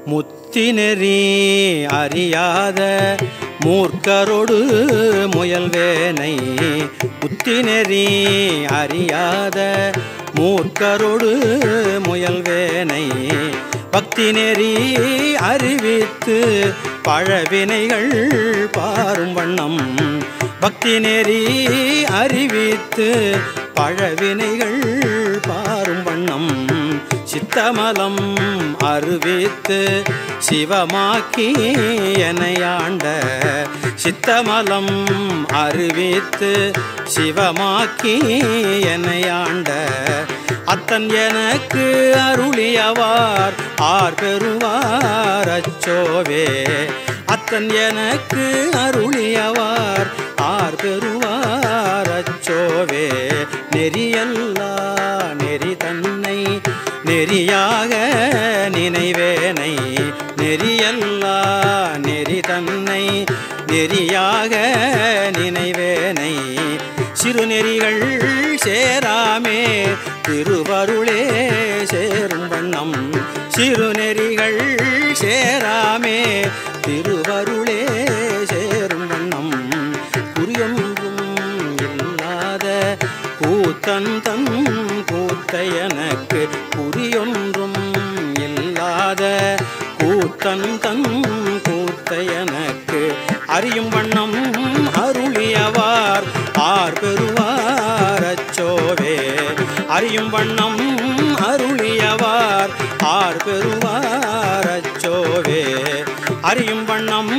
முத்திநெறி அறியாத மூர்க்கரோடு முயல்வேனை முத்திநெறி அறியாத மூர்க்கரோடு முயல்வேனை பக்தி நெறி அறிவித்து பழவினைகள் பாரும் வண்ணம் பக்தி நெறி அறிவித்து பழவினைகள் பாரும் வண்ணம் சித்தமலம் அறிவித்து சிவமாக்கி எனையாண்ட சித்தமலம் அறிவித்து சிவமாக்கி எனையாண்ட அத்தன் எனக்கு அருளியவார் ஆர் பெறுவார் அச்சோவே அத்தன் எனக்கு அருளியவார் ஆர் பெறுவார் அச்சோவே நெறியல்லா நெறி தன்னை நெறியாக நினைவேனை நெறியல்லா நெறி தன்னை நெறியாக நினைவேனை சிறுநெறிகள் சேராமே திருவருளே சேரும் வண்ணம் சிறுநெறிகள் சேராமே திருவருளே சேரும் வண்ணம் குறியொன்றும் இல்லாத கூத்தன் தன் கூத்தை எனக்கு குறியொன்றும் இல்லாத கூத்தன் தன் கூத்தை எனக்கு அறியும் வண்ணம் அருளியவார் ஆர் பெறுவார் அச்சோவே அறியும் வண்ணம் அருளியவார் ஆர் பெறுவார் அச்சோவே அறியும் வண்ணம்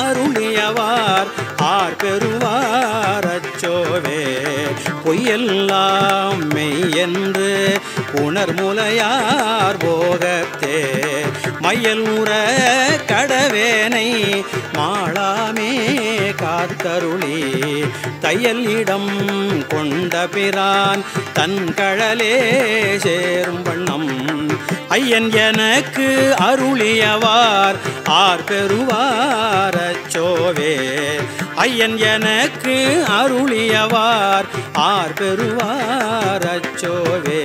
அருளியவார் ஆர் பெறுவார் அச்சோவே பொய்யெல்லாம் மெய்யென்று உணர்முலையார் போகத்தே மையல் உற கடவேனை மாளாமே காத்தருளி தையல் இடம் கொண்ட பிரான் தன் கழலே சேரும் வண்ணம் ஐயன் எனக்கு அருளியவார் ஆர் பெறுவார் அச்சோவே ஐயன் எனக்கு அருளியவார் ஆர் பெறுவார் அச்சோவே